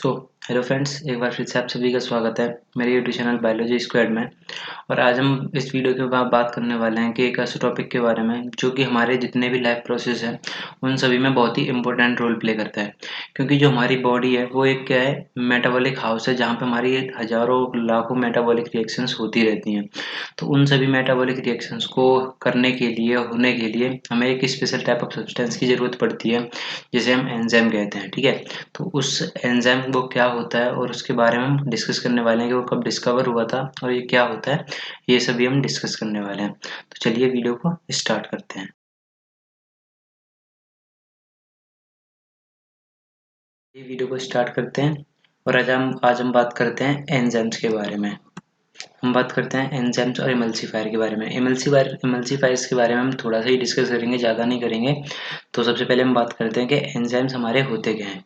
तो hello friends, एक बार फिर से आप सभी का स्वागत है मेरे यूट्यूब चैनल बायोलॉजी स्क्वाड में। और आज हम इस वीडियो के बाद बात करने वाले हैं कि एक ऐसे टॉपिक के बारे में जो कि हमारे जितने भी लाइफ प्रोसेस हैं उन सभी में बहुत ही इम्पोर्टेंट रोल प्ले करता है। क्योंकि जो हमारी बॉडी है वो एक क्या है, मेटाबॉलिक हाउस है, जहाँ पे हमारी हज़ारों लाखों मेटाबॉलिक रिएक्शंस होती रहती हैं। तो उन सभी मेटाबॉलिक रिएक्शंस को करने के लिए, होने के लिए हमें एक स्पेशल टाइप ऑफ सब्सटेंस की ज़रूरत पड़ती है, जिसे हम एंजाइम कहते हैं। ठीक है, तो उस एंजाइम वो क्या होता है और उसके बारे में हम डिस्कस करने वाले हैं कि वो कब डिस्कवर हुआ था और ये क्या होता है, ये सभी हम डिस्कस करने वाले हैं। तो चलिए वीडियो को स्टार्ट करते हैं। ये वीडियो को स्टार्ट करते हैं और आज हम बात करते हैं एंजाइम्स के बारे में। हम बात करते हैं एंजाइम्स और इमल्सीफायर के बारे में। इमल्सीफायर्स के बारे में हम थोड़ा सा ही डिस्कस करेंगे, ज़्यादा नहीं करेंगे। तो सबसे पहले हम बात करते हैं कि एंजाइम्स हमारे होते क्या हैं।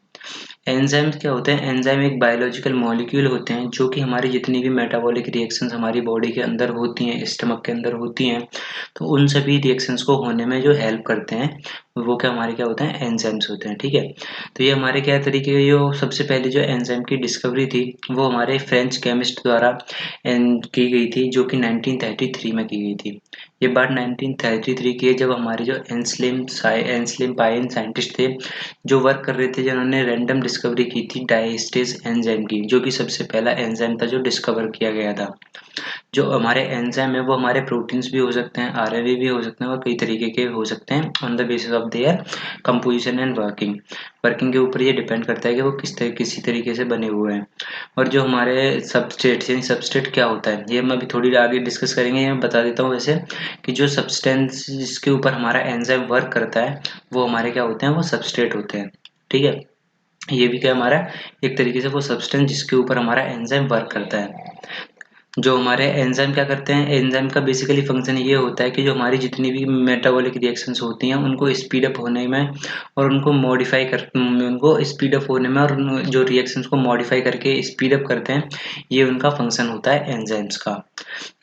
एंजाइम्स क्या होते हैं? एंजाइम एक बायोलॉजिकल मॉलिक्यूल होते हैं जो कि हमारी जितनी भी मेटाबॉलिक रिएक्शंस हमारी बॉडी के अंदर होती हैं, स्टमक के अंदर होती हैं, तो उन सभी रिएक्शंस को होने में जो हेल्प करते हैं वो हमारे क्या होते हैं? एंजाइम्स होते हैं। ठीक है, तो ये हमारे क्या तरीके के, जो सबसे पहले जो एंजाइम की डिस्कवरी थी वो हमारे फ्रेंच केमिस्ट द्वारा की गई थी, जो कि 1933 में की गई थी। ये बात 1933 की है, जब हमारे जो एंस्लिम पाइन साइंटिस्ट थे जो वर्क कर रहे थे, जिन्होंने रैंडम डिस्कवरी की थी डायस्टेज एंजाइम की, जो कि सबसे पहला एंजाइम था जो डिस्कवर किया गया था। जो हमारे एंजाइम है वो हमारे प्रोटीन्स भी हो सकते हैं, आरएनए भी हो सकते हैं और कई तरीके के हो सकते हैं, on the basis of their composition and working के ऊपर ये डिपेंड करता है कि वो किसी तरीके से बने हुए हैं। और जो हमारे सबस्ट्रेट क्या होता है, ये हम अभी थोड़ी आगे डिस्कस करेंगे। ये मैं बता देता हूँ वैसे कि जो सब्सटेंस जिसके ऊपर हमारा एंजाइम वर्क करता है वो हमारे क्या होते हैं, वो सबस्ट्रेट होते हैं। ठीक है, ये भी क्या हमारा एक तरीके से वो सब्सटेंस जिसके ऊपर हमारा एंजाइम वर्क करता है। जो हमारे एंजाइम क्या करते हैं, एंजाइम का बेसिकली फंक्शन ये होता है कि जो हमारी जितनी भी मेटाबॉलिक रिएक्शंस होती हैं उनको स्पीड अप होने में और उनको स्पीड अप होने में और जो रिएक्शंस को मॉडिफाई करके स्पीड अप करते हैं, ये उनका फंक्शन होता है एंजाइम्स का।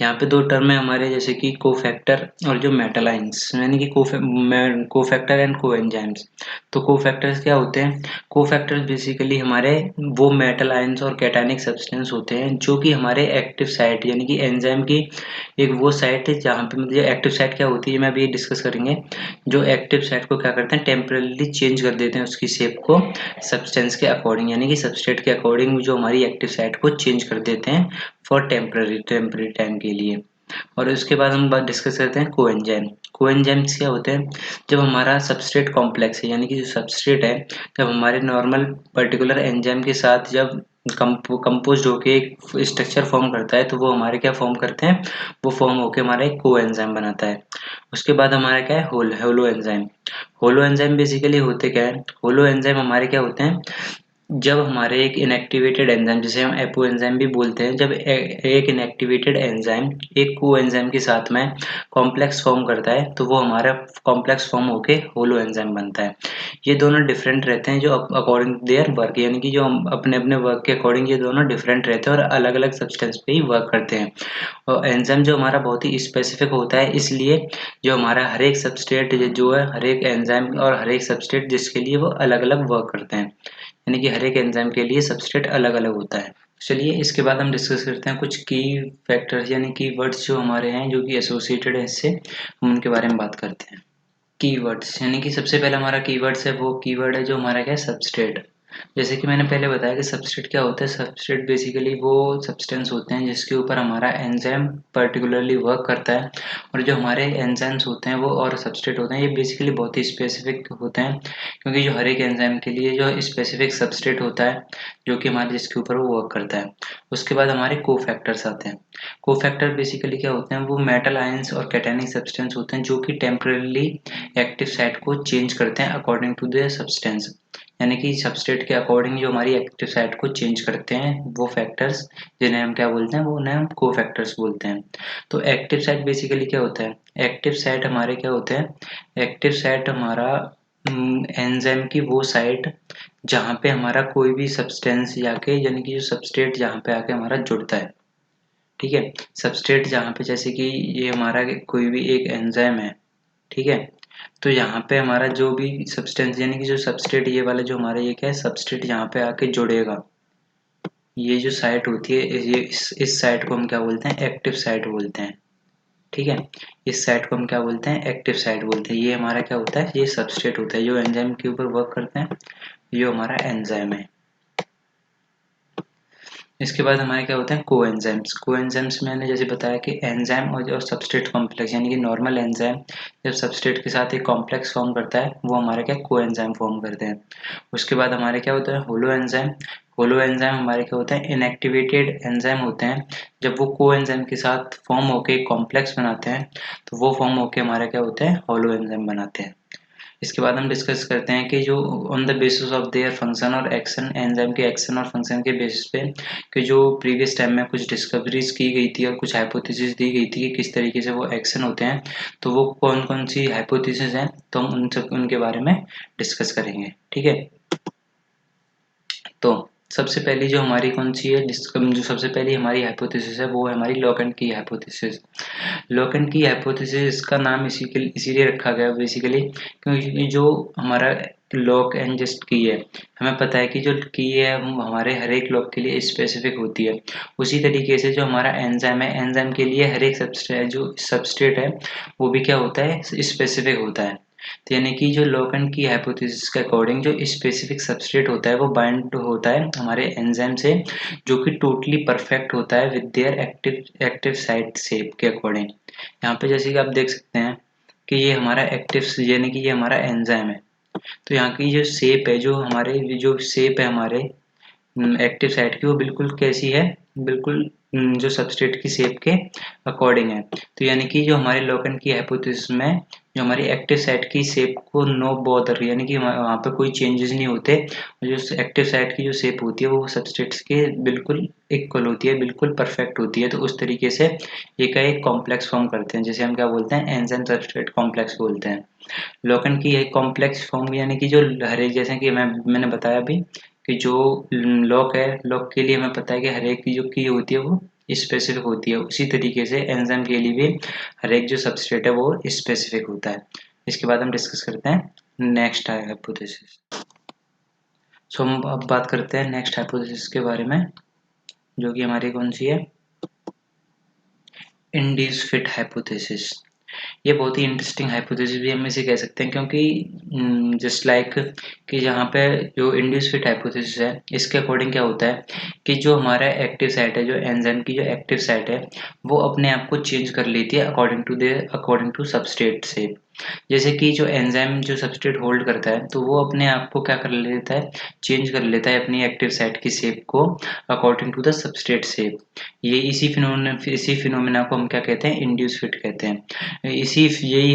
यहाँ पे दो टर्म है हमारे, जैसे कि कोफैक्टर और जो मेटालाइंस, यानी कि कोफैक्टर एंड कोएंजाइम्स। तो कोफैक्टर्स क्या होते हैं? कोफैक्टर्स बेसिकली हमारे वो मेटल आयंस और कैटायनिक सब्सटेंस होते हैं जो कि हमारे एक्टिव साइट, यानी कि एंजाइम की एक वो साइट है जहाँ पे मतलब एक्टिव साइट क्या होती है मैं अभी डिस्कस करेंगे। जो एक्टिव साइट को क्या करते हैं, टेम्परली चेंज कर देते हैं उसकी शेप को सब्सटेंस के अकॉर्डिंग, यानी कि सबस्ट्रेट के अकॉर्डिंग जो हमारी एक्टिव साइट को चेंज कर देते हैं फॉर टेम्पररी टाइम के लिए। और उसके बाद हम बात डिस्कस करते हैं कोएंजाइम। कोएंजाइम्स क्या होते हैं? जब हमारा सबस्ट्रेट कॉम्प्लेक्स है, यानी कि जो सबस्ट्रेट है, जब हमारे नॉर्मल पर्टिकुलर एंजाइम के साथ जब कंपोज्ड होके एक स्ट्रक्चर फॉर्म करता है, तो वो हमारे क्या फॉर्म करते हैं, वो फॉर्म होके हमारा एक कोएंजाइम बनाता है। उसके बाद हमारा क्या है, holo enzyme. Holo enzyme basically होते क्या है? होलो एंजाइम हमारे क्या होते हैं, जब हमारे एक इनएक्टिवेटेड एंजाइम, जिसे हम एपो एंजाइम भी बोलते हैं, जब एक इनएक्टिवेटेड एंजाइम एक को एंजाइम के साथ में कॉम्प्लेक्स फॉर्म करता है, तो वो हमारा कॉम्प्लेक्स फॉर्म होके होलो एंजाइम बनता है। ये दोनों डिफरेंट रहते हैं, जो अकॉर्डिंग टू देयर वर्क, यानी कि जो हम अपने अपने वर्क के अकॉर्डिंग ये दोनों डिफरेंट रहते हैं और अलग अलग सब्सटेंस पे ही वर्क करते हैं। और एंजाइम जो हमारा बहुत ही स्पेसिफिक होता है, इसलिए जो हमारा हर एक सबस्ट्रेट जो है, हर एक एंजाइम और हर एक सबस्ट्रेट जिसके लिए वो अलग अलग वर्क करते हैं, यानी कि हर एक एंजाइम के लिए सबस्ट्रेट अलग अलग होता है। चलिए इसके बाद हम डिस्कस करते हैं कुछ की फैक्टर्स, यानी की वर्ड्स जो हमारे हैं जो कि एसोसिएटेड है इससे, हम उनके बारे में बात करते हैं। कीवर्ड्स, यानी कि सबसे पहला हमारा कीवर्ड्स है, वो कीवर्ड है जो हमारा क्या है, सबस्ट्रेट। जैसे कि मैंने पहले बताया कि सबस्ट्रेट क्या होता है, सबस्ट्रेट बेसिकली वो सब्सटेंस होते हैं जिसके ऊपर हमारा एंजाइम पर्टिकुलरली वर्क करता है। और जो हमारे एंजाइम्स होते हैं वो और सबस्ट्रेट होते हैं, ये बेसिकली बहुत ही स्पेसिफिक होते हैं, क्योंकि जो हर एक एंजाइम के लिए जो स्पेसिफिक सबस्ट्रेट होता है जो कि हमारे जिसके ऊपर वो वर्क करता है। उसके बाद हमारे कोफैक्टर्स आते हैं। कोफैक्टर बेसिकली क्या होते हैं, वो मेटल आयंस और कैटायनिक सब्सटेंस होते हैं जो कि टेम्परली एक्टिव साइट को चेंज करते हैं अकॉर्डिंग टू द सब्सटेंस, यानी कि सबस्ट्रेट के अकॉर्डिंग जो हमारी एक्टिव साइट को चेंज करते हैं वो फैक्टर्स, जिन्हें हम क्या बोलते हैं, वो उन्हें हम कोफैक्टर्स बोलते हैं। तो एक्टिव साइट बेसिकली क्या होता है? एक्टिव साइट हमारे क्या होते हैं, एक्टिव साइट हमारा एंजाइम की वो साइट जहाँ पे हमारा कोई भी सब्सटेंस जाके, यानी कि जो सबस्ट्रेट जहाँ पे आके हमारा जुड़ता है। ठीक है, सबस्ट्रेट जहाँ पे, जैसे कि ये हमारा कोई भी एक एंजाइम है, ठीक है, तो यहाँ पे हमारा जो भी सब्सटेंस, यानी कि जो सबस्ट्रेट ये वाला जो हमारा ये क्या है, सबस्ट्रेट यहाँ पे आके जुड़ेगा, ये जो साइट होती है, ये इस साइट को हम क्या बोलते हैं, एक्टिव साइट बोलते हैं। ठीक है, इस साइट को हम क्या बोलते हैं, एक्टिव साइट बोलते हैं। ये हमारा क्या होता है, ये सबस्ट्रेट होता है जो एंजाइम के ऊपर वर्क करते हैं, ये हमारा एंजाइम है। इसके बाद हमारे क्या होते हैं, कोएंजाइम्स। कोएंजाइम्स मैंने जैसे बताया कि एंजाइम और सबस्ट्रेट कॉम्प्लेक्स, यानी कि नॉर्मल एंजाइम जब सबस्ट्रेट के साथ एक कॉम्प्लेक्स फॉर्म करता है, वो हमारे क्या कोएंजाइम फॉर्म करते हैं। उसके बाद हमारे क्या होता है, होलो एंजाइम। होलो एंजाइम हमारे क्या होता है, इनएक्टिवेटेड एंजाइम होते हैं। जब वो कोएंजाइम के साथ फॉर्म होके कॉम्प्लेक्स बनाते हैं, तो वो फॉर्म होके हमारे क्या होते हैं, होलो एंजाइम बनाते हैं। इसके बाद हम डिस्कस करते हैं कि जो on the basis of their function और एक्शन, एंजाइम के एक्शन और फंक्शन के बेसिस पे, कि जो प्रीवियस टाइम में कुछ डिस्कवरीज की गई थी और कुछ हाइपोथेसिस दी गई थी कि किस तरीके से वो एक्शन होते हैं, तो वो कौन कौन सी हाइपोथेसिस हैं, तो हम उनके बारे में डिस्कस करेंगे। ठीक है, तो सबसे पहली जो हमारी कौन सी है, जो सबसे पहली हमारी हाइपोथेसिस है, वो है हमारी लॉक-एंड की हाइपोथेसिस। लॉक-एंड की हाइपोथेसिस का नाम इसीलिए रखा गया बेसिकली, क्योंकि जो हमारा लॉक एंड जस्ट की है, हमें पता है कि जो की है हमारे हर एक लॉक के लिए स्पेसिफिक होती है। उसी तरीके से जो हमारा एंजाइम है, एंजाइम के लिए हर एक सबस्ट्रेट है, वो भी क्या होता है, स्पेसिफिक होता है। तो यानी कि जो लॉक-एंड की हाइपोथेसिस के अकॉर्डिंग जो स्पेसिफिक सबस्ट्रेट होता है, वो बाइंड होता है हमारे एंजाइम से, जो कि टोटली परफेक्ट होता है with their active site shape के अकॉर्डिंग। यहाँ पे जैसे कि आप देख सकते हैं कि ये हमारा एक्टिव, यानी कि ये हमारा एंजाइम है। तो यहाँ की जो शेप है, जो शेप है हमारे एक्टिव साइट की, वो बिल्कुल कैसी है, बिल्कुल जो सबस्ट्रेट की शेप के अकॉर्डिंग है। तो यानी कि जो हमारे लॉक-एंड की हाइपोथेसिस में जो हमारी एक्टिव साइट की शेप को नो बॉदर, यानी कि वहाँ पे कोई चेंजेस नहीं होते। जो एक्टिव साइट की जो शेप होती है वो सबस्ट्रेट्स के बिल्कुल इक्वल होती है, बिल्कुल परफेक्ट होती है। तो उस तरीके से ये का एक कॉम्प्लेक्स फॉर्म करते हैं, जिसे हम क्या बोलते हैं, एंजाइम सबस्ट्रेट कॉम्प्लेक्स बोलते हैं। लॉक-एंड की एक कॉम्प्लेक्स फॉर्म, यानी कि जो हर एक, जैसे कि मैंने बताया अभी कि जो लॉक है, लॉक के लिए हमें पता है कि हर एक की जो की होती है वो स्पेसिफिक होती है। उसी तरीके से एंजाइम के लिए भी हर एक जो सबस्ट्रेट है वो स्पेसिफिक होता है। इसके बाद हम डिस्कस करते हैं नेक्स्ट हाइपोथेसिस। सो हम अब बात करते हैं नेक्स्ट हाइपोथेसिस के बारे में, जो कि हमारी कौन सी है, इंड्यूस फिट हाइपोथेसिस। ये बहुत ही इंटरेस्टिंग हाइपोथेसिस भी हम इसे कह सकते हैं, क्योंकि जस्ट लाइक कि जहाँ पे जो इंड्यूस फिट हाइपोथेसिस है, इसके अकॉर्डिंग क्या होता है कि जो हमारा एक्टिव साइट है, जो एंजाइम की जो एक्टिव साइट है, वो अपने आप को चेंज कर लेती है अकॉर्डिंग टू सबस्ट्रेट शेप। जैसे कि जो एंजाइम जो सबस्ट्रेट होल्ड करता है, तो वो अपने आप को क्या कर लेता है, चेंज कर लेता है अपनी एक्टिव साइट की शेप को according to the substrate shape. ये इसी फिनोमेना को हम क्या कहते हैं, इंड्यूस फिट कहते हैं। यही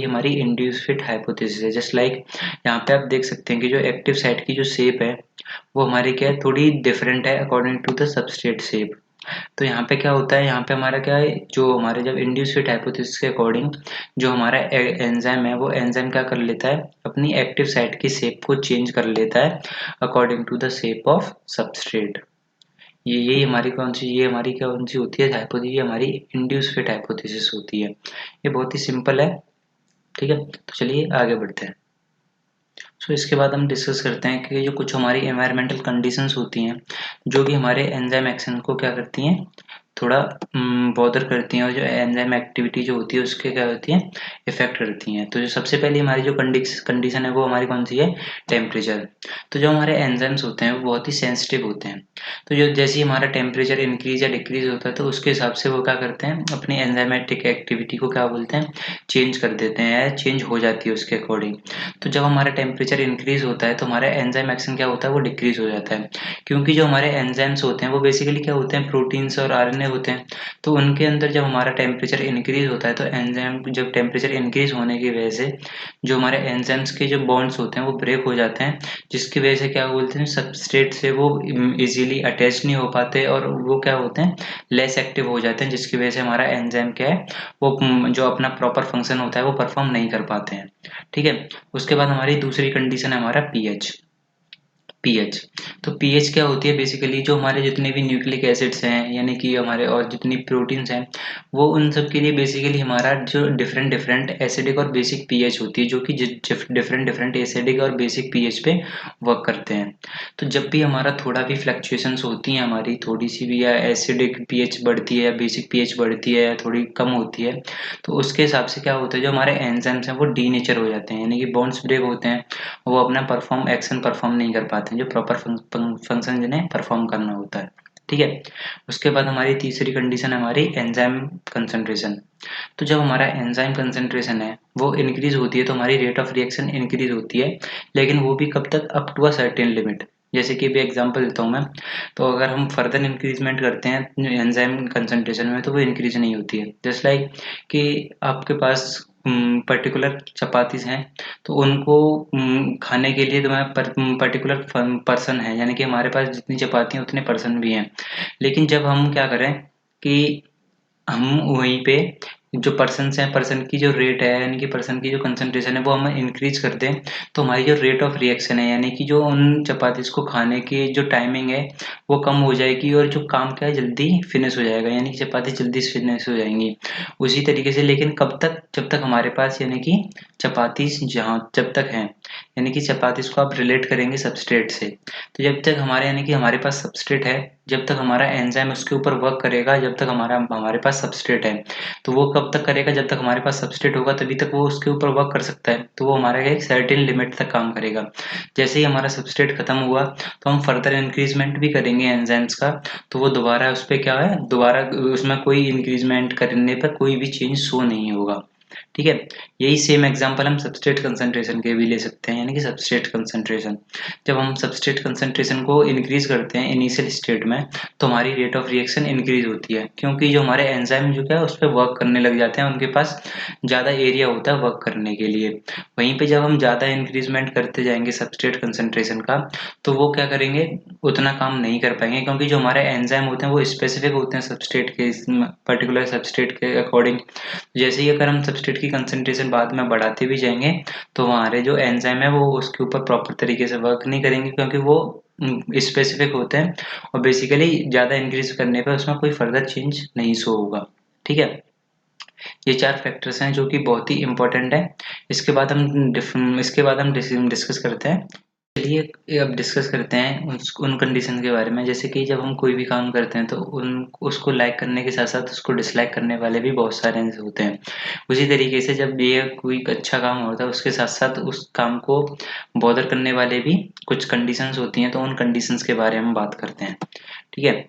हमारी इंड्यूस फिट हाइपोथेसिस है। जस्ट लाइक यहाँ पे आप देख सकते हैं कि जो एक्टिव साइट की जो शेप है, वो हमारी क्या है, थोड़ी डिफरेंट है according to the substrate shape. तो यहाँ पे क्या होता है, यहाँ पे हमारा क्या है, जो हमारे जब इंड्यूस फिट हाइपोथेसिस के अकॉर्डिंग जो हमारा एंजाइम है, वो एंजाइम क्या कर लेता है, अपनी एक्टिव साइट की शेप को चेंज कर लेता है according to the shape of substrate. ये हमारी कौन सी होती है हाइपोथेसिस, ये हमारी इंड्यूस फिट हाइपोथेसिस होती है। ये बहुत ही सिंपल है। ठीक है, तो चलिए आगे बढ़ते हैं। इसके बाद हम डिस्कस करते हैं कि जो कुछ हमारी एनवायरमेंटल कंडीशंस होती हैं, जो कि हमारे एंजाइम एक्शन को क्या करती हैं, थोड़ा बॉदर करती हैं, और जो एंजाइम एक्टिविटी जो होती है उसके क्या होती है, इफेक्ट करती हैं। तो जो सबसे पहली हमारी जो कंडीशन है, वो हमारी कौन सी है, टेम्परेचर। तो जो हमारे एंजाइम्स होते हैं वो बहुत ही सेंसिटिव होते हैं। तो जो जैसे ही हमारा टेम्परेचर इंक्रीज या डिक्रीज होता है, तो उसके हिसाब से वो क्या करते हैं, अपनी एंजाइमेटिक एक्टिविटी को क्या बोलते हैं, चेंज कर देते हैं, या चेंज हो जाती है उसके अकॉर्डिंग। तो जब हमारा टेम्परेचर इंक्रीज होता है, तो हमारा एंजाइम एक्शन क्या होता है, वो डिक्रीज हो जाता है। क्योंकि जो हमारे एंजाइम्स होते हैं वो बेसिकली क्या होते हैं, प्रोटीन्स और आरएनए होते हैं। तो उनके अंदर जब हमारा टेम्परेचर इंक्रीज होता है, तो एंजाइम जब टेम्परेचर इंक्रीज होने की वजह से जो हमारे एंजाइम्स के जो बॉन्ड्स होते हैं वो ब्रेक हो जाते हैं, जिसकी वजह से क्या बोलते हैं, सबस्ट्रेट से वो इजीली अटैच नहीं हो पाते, और वो क्या होते हैं, लेस एक्टिव हो जाते हैं, जिसकी वजह से हमारा एंजाइम क्या है, वो जो अपना प्रॉपर फंक्शन होता है वो परफॉर्म नहीं कर पाते हैं। ठीक है, उसके बाद हमारी दूसरी कंडीशन है हमारा पीएच। पीएच तो पीएच क्या होती है बेसिकली, जो हमारे जितने भी न्यूक्लिक एसिड्स हैं यानी कि हमारे और जितनी प्रोटीन्स हैं वो उन सब के लिए बेसिकली हमारा जो डिफरेंट डिफरेंट एसिडिक और बेसिक पीएच होती है, जो कि डिफरेंट डिफरेंट एसिडिक और बेसिक पीएच पे वर्क करते हैं। तो जब भी हमारा थोड़ा भी फ्लक्चुएशंस होती हैं, हमारी थोड़ी सी भी, या एसिडिक पीएच बढ़ती है या बेसिक पीएच बढ़ती है या थोड़ी कम होती है, तो उसके हिसाब से क्या होता है, जो हमारे एंजाइम्स हैं वो डीनेचर हो जाते हैं, यानी कि बॉन्ड्स ब्रेक होते हैं, वो अपना एक्शन परफॉर्म नहीं कर पाते हैं, जो प्रॉपर फंक्शन जिन्हें परफॉर्म करना होता है। ठीक है। उसके बाद हमारी तीसरी कंडीशन है हमारी एंजाइम कंसंट्रेशन। तो जब हमारा एंजाइम कंसंट्रेशन है वो इंक्रीज होती है तो हमारी रेट ऑफ रिएक्शन इंक्रीज होती है, लेकिन वो भी कब तक, up to a certain limit. जैसे कि भी एग्जांपल देता हूँ मैं, तो अगर हम फर्दर इंक्रीजमेंट करते हैं एंजाइम कंसंट्रेशन में तो वो इंक्रीज नहीं होती है। जस्ट लाइक कि आपके पास पर्टिकुलर चपातीस हैं, तो उनको खाने के लिए तुम्हें पर्टिकुलर पर्सन है, यानी कि हमारे पास जितनी चपाती हैं उतने पर्सन भी हैं। लेकिन जब हम क्या करें कि हम वहीं पे जो पर्सन्स हैं, पर्सन की जो रेट है यानी कि पर्सन की जो कंसंट्रेशन है वो हम इंक्रीज कर दें, तो हमारी जो रेट ऑफ रिएक्शन है यानी कि जो उन चपातीस को खाने की जो टाइमिंग है वो कम हो जाएगी, और जो काम क्या है जल्दी फिनिश हो जाएगा, यानी कि चपाती जल्दी फिनिश हो जाएंगी। उसी तरीके से, लेकिन कब तक, जब तक हमारे पास यानी कि चपातीस जहाँ जब तक हैं, यानी कि चपातीस को आप रिलेट करेंगे सबस्ट्रेट से, तो जब तक हमारे यानी कि हमारे पास सबस्ट्रेट है, जब तक हमारा एंजाइम उसके ऊपर वर्क करेगा, जब तक हमारा हमारे पास सबस्ट्रेट है, तो वो कब तक करेगा, जब तक हमारे पास सबस्ट्रेट होगा तभी तक वो उसके ऊपर वर्क कर सकता है, तो वो हमारा एक सर्टेन लिमिट तक काम करेगा। जैसे ही हमारा सबस्ट्रेट खत्म हुआ तो हम फर्दर इंक्रीजमेंट भी करेंगे एंजाइम्स का, तो वो दोबारा उस पर क्या है, दोबारा उसमें कोई इंक्रीजमेंट करने पर कोई भी चेंज शो नहीं होगा। ठीक है। यही सेम एग्जांपल हम सबस्ट्रेट कंसंट्रेशन के भी ले सकते हैं, यानी कि सबस्ट्रेट कंसंट्रेशन, जब हम सबस्ट्रेट कंसंट्रेशन को इंक्रीज करते हैं इनिशियल स्टेट में, तो हमारी रेट ऑफ रिएक्शन इंक्रीज होती है, क्योंकि जो हमारे एंजाइम जो क्या है उस पर वर्क करने लग जाते हैं, उनके पास ज़्यादा एरिया होता है वर्क करने के लिए। वहीं पे जब हम ज़्यादा इंक्रीजमेंट करते जाएंगे सबस्ट्रेट कंसंट्रेशन का, तो वो क्या करेंगे, उतना काम नहीं कर पाएंगे, क्योंकि जो हमारे एंजाइम होते हैं वो स्पेसिफिक होते हैं सबस्ट्रेट के, पर्टिकुलर सबस्ट्रेट के अकॉर्डिंग। जैसे ही अगर हम सबस्ट्रेट की कंसंट्रेशन बाद में बढ़ाते भी जाएंगे, तो हमारे जो एंजाइम है वो उसके ऊपर प्रॉपर तरीके से वर्क नहीं करेंगे, क्योंकि वो स्पेसिफिक होते हैं, और बेसिकली ज़्यादा इंक्रीज करने पर उसमें कोई फर्दर चेंज नहीं शो होगा। ठीक है। ये चार फैक्टर्स हैं जो कि बहुत ही इंपॉर्टेंट है। इसके बाद हम डिस्कस करते हैं। चलिए अब डिस्कस करते हैं उन कंडीशन के बारे में, जैसे कि जब हम कोई भी काम करते हैं तो उन उसको लाइक करने के साथ साथ उसको डिसलाइक करने वाले भी बहुत सारे होते हैं। उसी तरीके से जब ये कोई अच्छा काम होता है उसके साथ साथ उस काम को बॉदर करने वाले भी कुछ कंडीशंस होती हैं, तो उन कंडीशंस के बारे में बात करते हैं। ठीक है।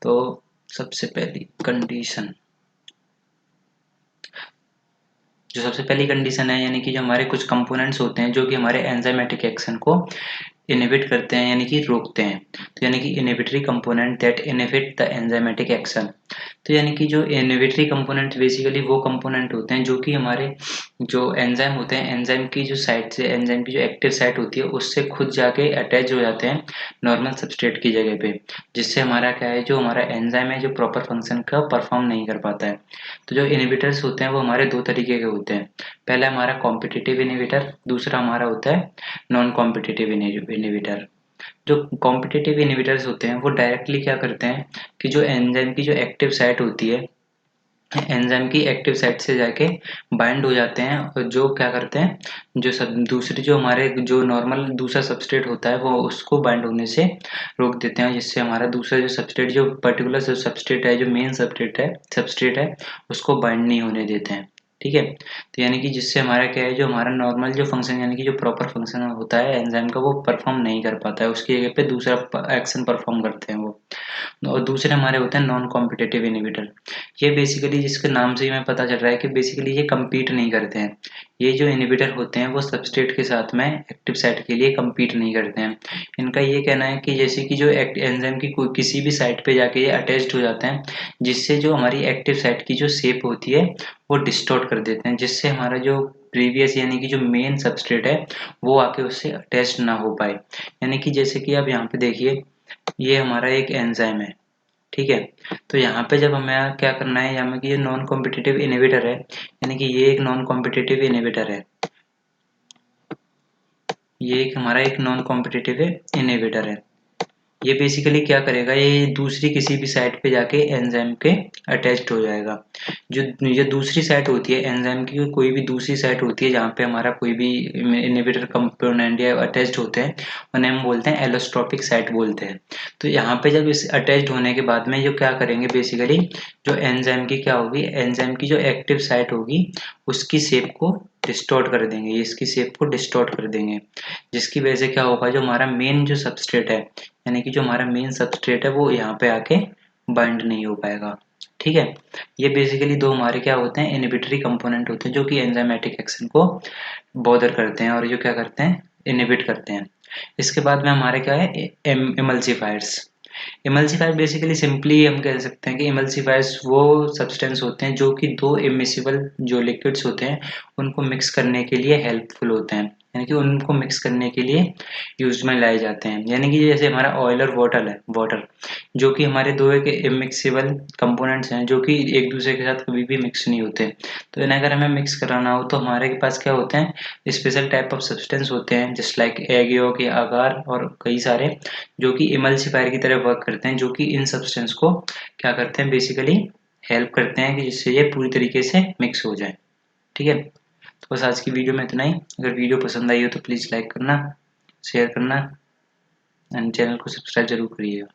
तो सबसे पहली कंडीशन, जो सबसे पहली कंडीशन है, यानी कि जो हमारे कुछ कंपोनेंट्स होते हैं जो कि हमारे एंजाइमेटिक एक्शन को इनहिबिट करते हैं, यानी कि रोकते हैं, तो यानी कि inhibitory component that inhibit the enzymatic action. तो यानी कि जो इनहिबिटरी कंपोनेंट बेसिकली वो कंपोनेंट होते हैं जो कि हमारे जो एंजाइम होते हैं, एंजाइम की जो साइट से, एंजाइम की जो एक्टिव साइट होती है उससे खुद जाके अटैच हो जाते हैं नॉर्मल सबस्ट्रेट की जगह पे, जिससे हमारा क्या है, जो हमारा एंजाइम है जो प्रॉपर फंक्शन का परफॉर्म नहीं कर पाता है। तो जो इनहिबिटर्स होते हैं वो हमारे दो तरीके के होते हैं। पहला हमारा कॉम्पिटिटिव इनहिबिटर, दूसरा हमारा होता है नॉन कॉम्पिटिटिव इनहिबिटर। जो कॉम्पिटिटिव इनहिबिटर्स होते हैं वो डायरेक्टली क्या करते हैं कि जो एंजाइम की जो एक्टिव साइट होती है, एंजाइम की एक्टिव साइट से जाके बाइंड हो जाते हैं, और जो क्या करते हैं, जो सब दूसरी जो हमारे जो नॉर्मल दूसरा सबस्ट्रेट होता है वो उसको बाइंड होने से रोक देते हैं, जिससे हमारा दूसरा जो सबस्ट्रेट, जो पर्टिकुलर जो सबस्ट्रेट है, जो मेन सबस्ट्रेट है उसको बाइंड नहीं होने देते हैं। ठीक है। तो यानी कि जिससे हमारा क्या है, जो हमारा नॉर्मल जो फंक्शन यानी कि जो प्रॉपर फंक्शन होता है एंजाइम का वो परफॉर्म नहीं कर पाता है, उसकी जगह पे दूसरा एक्शन परफॉर्म करते हैं वो। और दूसरे हमारे होते हैं नॉन कॉम्पिटिटिव इनहिबिटर। ये बेसिकली जिसके नाम से ही हमें पता चल रहा है कि बेसिकली ये compete नहीं करते हैं। ये जो इनहिबिटर होते हैं वो सबस्ट्रेट के साथ में एक्टिव साइट के लिए compete नहीं करते हैं। इनका ये कहना है कि जैसे कि जो एंजाइम की कोई किसी भी साइट पे जाके ये अटैच्ड हो जाते हैं, जिससे जो हमारी एक्टिव साइट की जो शेप होती है वो डिस्टॉर्ट कर देते हैं, जिससे हमारा जो प्रीवियस यानी कि जो मेन सबस्ट्रेट है वो आके उससे अटैच ना हो पाए। यानी कि जैसे कि आप यहाँ पे देखिए, ये हमारा एक एंजाइम है। ठीक है। तो यहाँ पे जब हमें क्या करना है, यहाँ कि ये नॉन कॉम्पिटिटिव इनहिबिटर है, यानी कि ये एक नॉन कॉम्पिटिटिव इनहिबिटर है, ये एक हमारा एक नॉन कॉम्पिटिटिव इनहिबिटर है। ये बेसिकली क्या करेगा, ये दूसरी किसी भी साइट पे जाके एंजाइम के अटैच्ड हो जाएगा। जो ये दूसरी साइट होती है एंजाइम की, कोई भी दूसरी साइट होती है जहाँ पे हमारा कोई भी इनहिबिटर कंपोनेंट या अटैच्ड होते हैं, उन्हें हम बोलते हैं एलोस्ट्रोपिक साइट बोलते हैं। तो यहाँ पे जब इस अटैच्ड होने के बाद में जो क्या करेंगे बेसिकली, जो एंजाइम की क्या होगी, एंजाइम की जो एक्टिव साइट होगी उसकी शेप को डिस्टॉर्ट कर देंगे, इसकी शेप को डिस्टॉर्ट कर देंगे, जिसकी वजह से क्या होगा, जो हमारा मेन जो सबस्ट्रेट है, यानी कि जो हमारा मेन सबस्ट्रेट है वो यहाँ पे आके बाइंड नहीं हो पाएगा। ठीक है, ये बेसिकली दो हमारे क्या होते हैं, इनहिबिटरी कंपोनेंट होते हैं जो कि एंजाइमेटिक एक्शन को बॉदर करते हैं और जो क्या करते हैं, इनहिबिट करते हैं। इसके बाद में हमारे क्या है, इमल्सिफायर्स। इमल्सिफायर बेसिकली सिंपली हम कह सकते हैं कि इमल्सिफायर्स वो सब्सटेंस होते हैं जो कि दो इमिसिबल जो लिक्विड्स होते हैं उनको मिक्स करने के लिए हेल्पफुल होते हैं, यानी कि उनको मिक्स करने के लिए यूज में लाए जाते हैं। यानी कि जैसे हमारा ऑयल और वाटर जो कि हमारे दो एक इमिक्सिबल कंपोनेंट्स हैं जो कि एक दूसरे के साथ कभी भी मिक्स नहीं होते। तो इन्हें अगर हमें मिक्स कराना हो तो हमारे पास क्या होते हैं, स्पेशल टाइप ऑफ सब्सटेंस होते हैं, जस्ट लाइक एग यolk के आकार और कई सारे जो कि इमल्सिफायर की तरह वर्क करते हैं, जो कि इन सब्सटेंस को क्या करते हैं बेसिकली हेल्प करते हैं कि जिससे ये पूरी तरीके से मिक्स हो जाए। ठीक है, तो बस आज की वीडियो में इतना ही। अगर वीडियो पसंद आई हो तो प्लीज़ लाइक करना, शेयर करना एंड चैनल को सब्सक्राइब जरूर करिएगा।